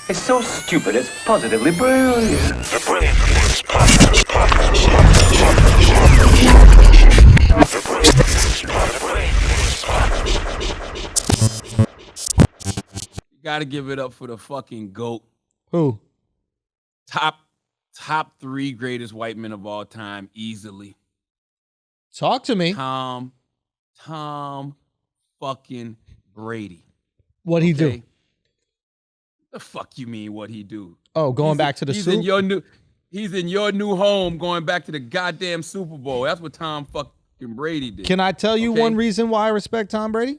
It's so stupid, it's positively brilliant. The Brilliant Sports Podcast. You gotta give it up for the fucking GOAT. Who? Top 3 greatest white men of all time, easily. Talk to me. Tom fucking Brady. What'd he do? The fuck you mean what he do? Oh, going back to the he's Super in He's in your new home going back to the goddamn Super Bowl. That's what Tom fucking Brady did. Can I tell you one reason why I respect Tom Brady?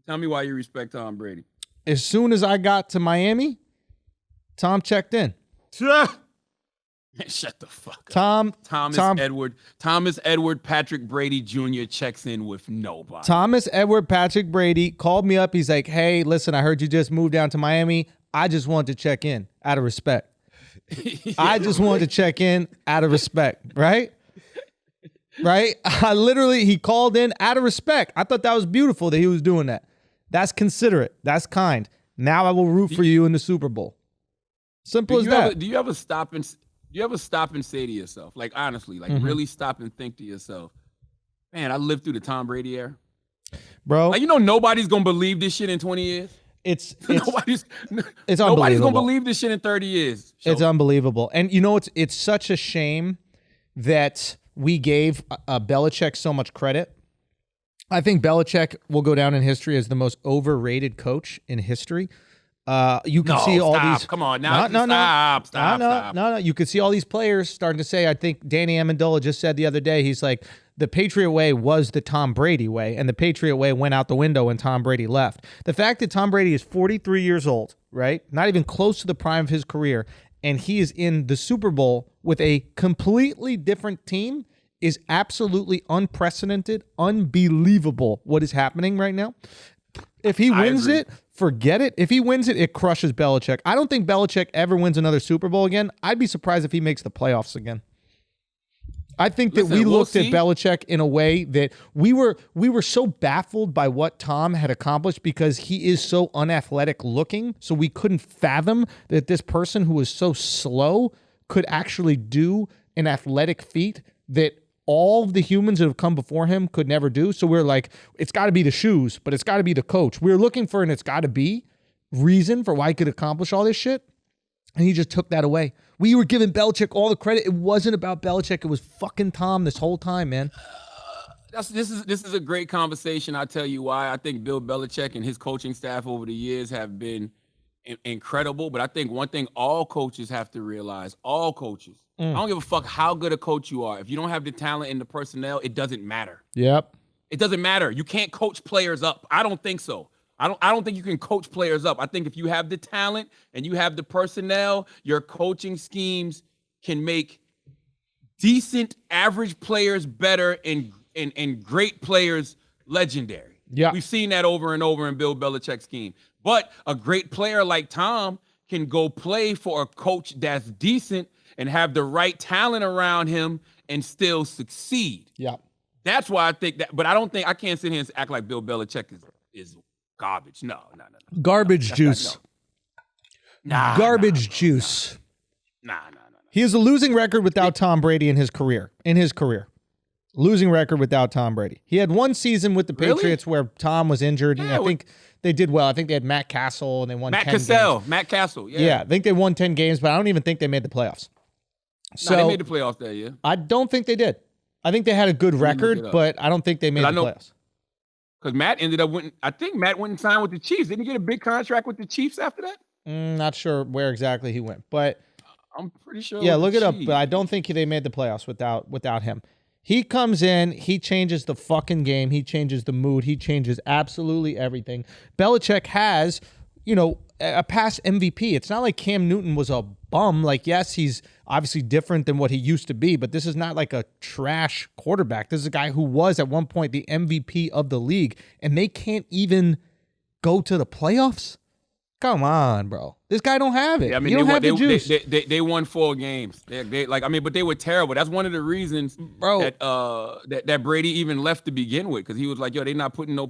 Tell me why you respect Tom Brady. As soon as I got to Miami, Tom checked in. Shut the fuck up. Thomas Edward Patrick Brady Jr. checks in with nobody. Thomas Edward Patrick Brady called me up. He's like, hey, listen, I heard you just moved down to Miami. I just wanted to check in out of respect. I just wanted to check in out of respect, right? Right? He called in out of respect. I thought that was beautiful that he was doing that. That's considerate. That's kind. Now I will root for you in the Super Bowl. Simple as that. Do you ever stop and say to yourself, like honestly, like really stop and think to yourself, man, I lived through the Tom Brady era? Bro. Like, nobody's going to believe this shit in 20 years. It's nobody's unbelievable. Nobody's going to believe this shit in 30 years. So. It's unbelievable. And it's such a shame that we gave Belichick so much credit. I think Belichick will go down in history as the most overrated coach in history. You can see all these. Come on, now stop. No. You could see all these players starting to say. I think Danny Amendola just said the other day. He's like, the Patriot way was the Tom Brady way, and the Patriot way went out the window when Tom Brady left. The fact that Tom Brady is 43 years old, right, not even close to the prime of his career, and he is in the Super Bowl with a completely different team is absolutely unprecedented, unbelievable. What is happening right now? If he wins it, forget it. If he wins it, it crushes Belichick. I don't think Belichick ever wins another Super Bowl again. I'd be surprised if he makes the playoffs again. I think that we looked at Belichick in a way that we were so baffled by what Tom had accomplished because he is so unathletic looking. So we couldn't fathom that this person who was so slow could actually do an athletic feat that all of the humans that have come before him could never do. So we're like, it's got to be the shoes, but it's got to be the coach. We're looking for an it's got to be reason for why he could accomplish all this shit. And he just took that away. We were giving Belichick all the credit. It wasn't about Belichick. It was fucking Tom this whole time, man. This is a great conversation. I'll tell you why. I think Bill Belichick and his coaching staff over the years have been incredible. But I think one thing all coaches have to realize, all coaches, I don't give a fuck how good a coach you are. If you don't have the talent and the personnel, it doesn't matter. Yep. It doesn't matter. You can't coach players up. I don't think so. I don't think you can coach players up. I think if you have the talent and you have the personnel, your coaching schemes can make decent average players better and great players legendary. Yeah. We've seen that over and over in Bill Belichick's scheme. But a great player like Tom can go play for a coach that's decent and have the right talent around him and still succeed. Yeah. That's why I think that, but I can't sit here and act like Bill Belichick is garbage. No. Garbage juice. Garbage juice. Nah. He has a losing record without Tom Brady in his career. Losing record without Tom Brady. He had one season with the Patriots where Tom was injured, and I think they did well. I think they had Matt Castle, and they won 10 games. Matt Castle, Yeah, I think they won 10 games, but I don't even think they made the playoffs. So they made the playoffs that year. I don't think they did. I think they had a good record, but I don't think they made the playoffs. Because Matt ended up winning. I think Matt went and signed with the Chiefs. Didn't he get a big contract with the Chiefs after that? Not sure where exactly he went, but I'm pretty sure. Yeah, look it up. But I don't think they made the playoffs without him. He comes in, he changes the fucking game, he changes the mood, he changes absolutely everything. Belichick has, a past MVP. It's not like Cam Newton was a bum. Like, yes, he's obviously different than what he used to be, but this is not like a trash quarterback. This is a guy who was at one point the MVP of the league, and they can't even go to the playoffs? Come on, bro. This guy don't have it. Yeah, I mean, you don't have the juice. They won 4 games. But they were terrible. That's one of the reasons, bro, that Brady even left to begin with, because he was like, yo, they're not putting no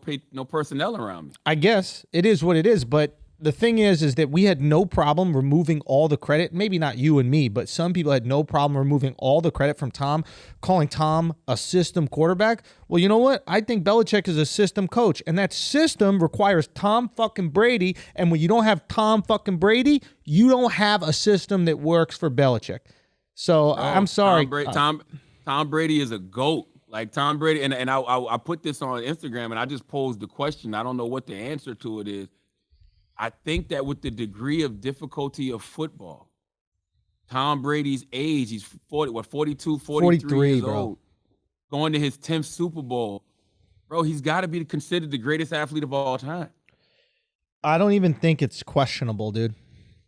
personnel around me. I guess it is what it is, but the thing is that we had no problem removing all the credit. Maybe not you and me, but some people had no problem removing all the credit from Tom, calling Tom a system quarterback. Well, you know what? I think Belichick is a system coach, and that system requires Tom fucking Brady. And when you don't have Tom fucking Brady, you don't have a system that works for Belichick. So I'm sorry. Tom Brady is a GOAT. Like Tom Brady, and I put this on Instagram, and I just posed the question. I don't know what the answer to it is. I think that with the degree of difficulty of football, Tom Brady's age, he's 42, 43 years old, going to his 10th Super Bowl. Bro, he's got to be considered the greatest athlete of all time. I don't even think it's questionable, dude.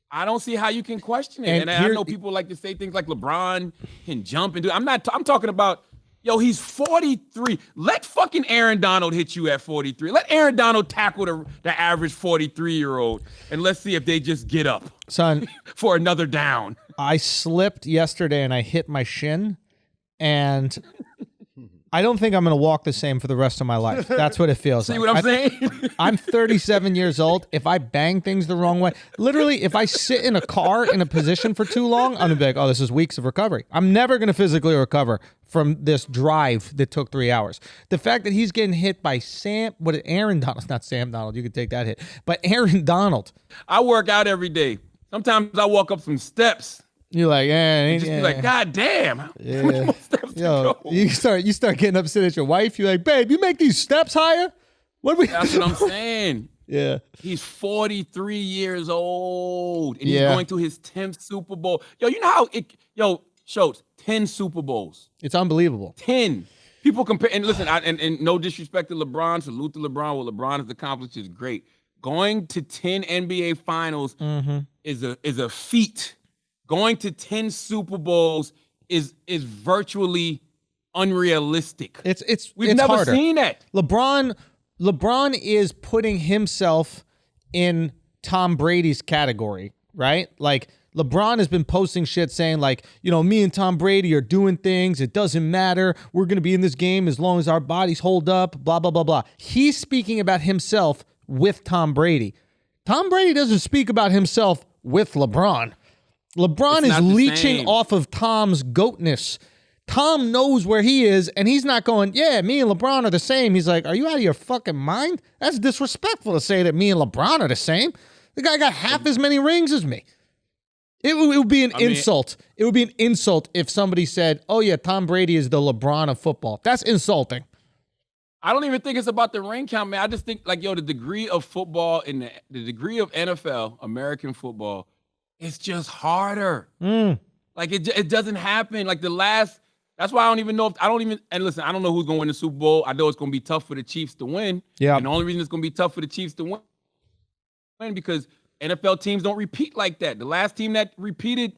I don't see how you can question it. And I know people like to say things like LeBron can jump and do. I'm talking about, yo, he's 43. Let fucking Aaron Donald hit you at 43. Let Aaron Donald tackle the average 43-year-old, and let's see if they just get up, son, for another down. I slipped yesterday and I hit my shin, and I don't think I'm going to walk the same for the rest of my life. That's what it feels like. See what I'm saying? I'm 37 years old. If I bang things the wrong way, literally, if I sit in a car in a position for too long, I'm going to be like, oh, this is weeks of recovery. I'm never going to physically recover from this drive that took 3 hours. The fact that he's getting hit by Aaron Donald, not Sam Donald, you could take that hit, but Aaron Donald. I work out every day. Sometimes I walk up some steps. You're like, be like, God damn. Yeah. Yo, you start getting upset at your wife. You're like, babe, you make these steps higher? That's what I'm saying. Yeah. He's 43 years old, and he's going to his 10th Super Bowl. Yo, you know how Schulz, 10 Super Bowls. It's unbelievable. 10. People compare, and listen, and no disrespect to LeBron, salute to LeBron. What LeBron has accomplished is great. Going to 10 NBA Finals is a feat. Going to 10 Super Bowls is virtually unrealistic. We've never harder. Seen that. LeBron is putting himself in Tom Brady's category, right? Like LeBron has been posting shit saying like, you know, me and Tom Brady are doing things. It doesn't matter. We're going to be in this game as long as our bodies hold up, blah, blah, blah, blah. He's speaking about himself with Tom Brady. Tom Brady doesn't speak about himself with LeBron. LeBron is leeching off of Tom's goatness. Tom knows where he is, and he's not going, yeah, me and LeBron are the same. He's like, are you out of your fucking mind? That's disrespectful to say that me and LeBron are the same. The guy got half as many rings as me. It would be an insult. It would be an insult if somebody said, oh, yeah, Tom Brady is the LeBron of football. That's insulting. I don't even think it's about the ring count, man. I just think, like, yo, the degree of football and the degree of NFL, American football, it's just harder. Like it doesn't happen. Like that's why I don't even know and listen, I don't know who's going to win the Super Bowl. I know it's going to be tough for the Chiefs to win. Yeah. And the only reason it's going to be tough for the Chiefs to win because NFL teams don't repeat like that. The last team that repeated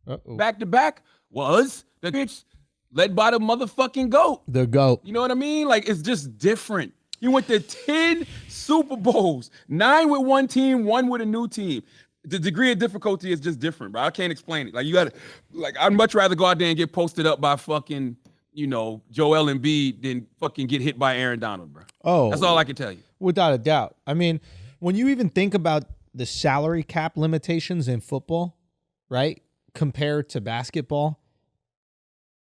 back-to-back was the Patriots, led by the motherfucking GOAT. The GOAT. You know what I mean? Like it's just different. You went to 10 Super Bowls, 9 with one team, 1 with a new team. The degree of difficulty is just different, bro. I can't explain it. Like, you got to, like, I'd much rather go out there and get posted up by fucking, Joel Embiid than fucking get hit by Aaron Donald, bro. Oh. That's all I can tell you. Without a doubt. I mean, when you even think about the salary cap limitations in football, right, compared to basketball,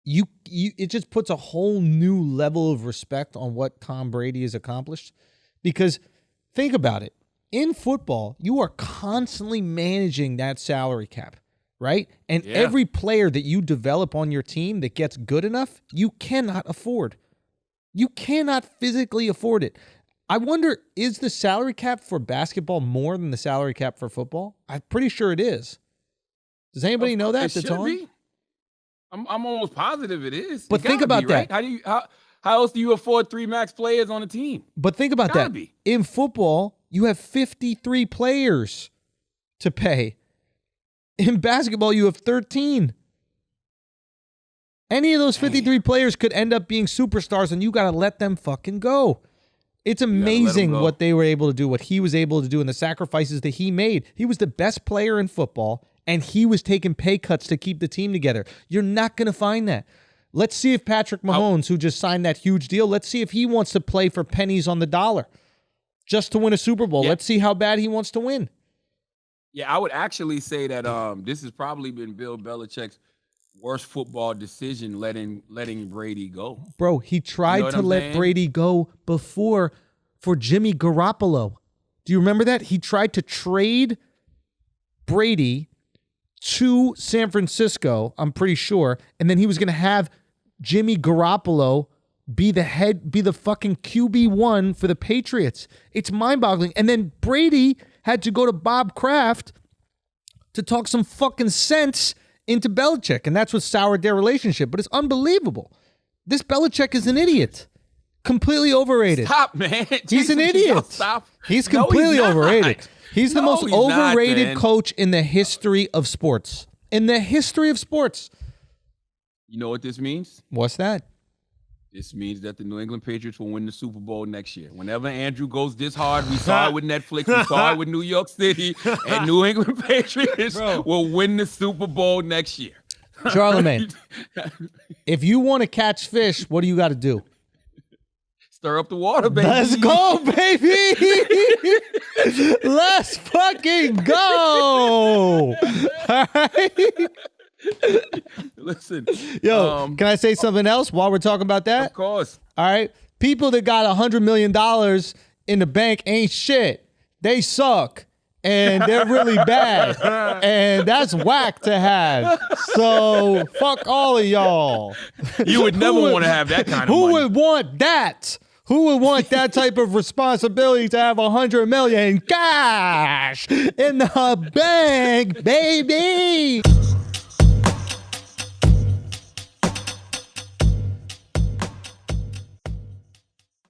it just puts a whole new level of respect on what Tom Brady has accomplished. Because think about it. In football, you are constantly managing that salary cap, right? And every player that you develop on your team that gets good enough, you cannot afford. You cannot physically afford it. I wonder, is the salary cap for basketball more than the salary cap for football? I'm pretty sure it is. Does anybody know that that's on? I'm almost positive it is. But think about that. Right? How else do you afford 3 max players on a team? But think about that. In football, you have 53 players to pay. In basketball, you have 13. Any of those 53 players could end up being superstars, and you got to let them fucking go. It's amazing what they were able to do, what he was able to do, and the sacrifices that he made. He was the best player in football, and he was taking pay cuts to keep the team together. You're not going to find that. Let's see if Patrick Mahomes, who just signed that huge deal, let's see if he wants to play for pennies on the dollar. just to win a Super Bowl. Yeah. Let's see how bad he wants to win. Yeah, I would actually say that this has probably been Bill Belichick's worst football decision, letting Brady go. Bro, he tried to let Brady go before for Jimmy Garoppolo. Do you remember that? He tried to trade Brady to San Francisco, I'm pretty sure, and then he was going to have Jimmy Garoppolo be the fucking QB1 for the Patriots. It's mind-boggling. And then Brady had to go to Bob Kraft to talk some fucking sense into Belichick, and that's what soured their relationship. But it's unbelievable. This Belichick is an idiot. Completely overrated. Stop, man. He's an idiot. Stop. He's completely overrated. He's the most overrated not, coach in the history of sports. In the history of sports. You know what this means? What's that? This means that the New England Patriots will win the Super Bowl next year. Whenever Andrew goes this hard, we saw it with Netflix, we saw it with New York City, and New England Patriots will win the Super Bowl next year. Charlamagne, if you want to catch fish, what do you got to do? Stir up the water, baby. Let's go, baby. Let's fucking go. All right. Listen. Yo, can I say something else while we're talking about that? Of course. All right. People that got $100 million in the bank ain't shit. They suck. And they're really bad. And that's whack to have. So fuck all of y'all. You would never want to have that kind of money. Who would want that? Who would want that type of responsibility to have $100 million cash in the bank, baby?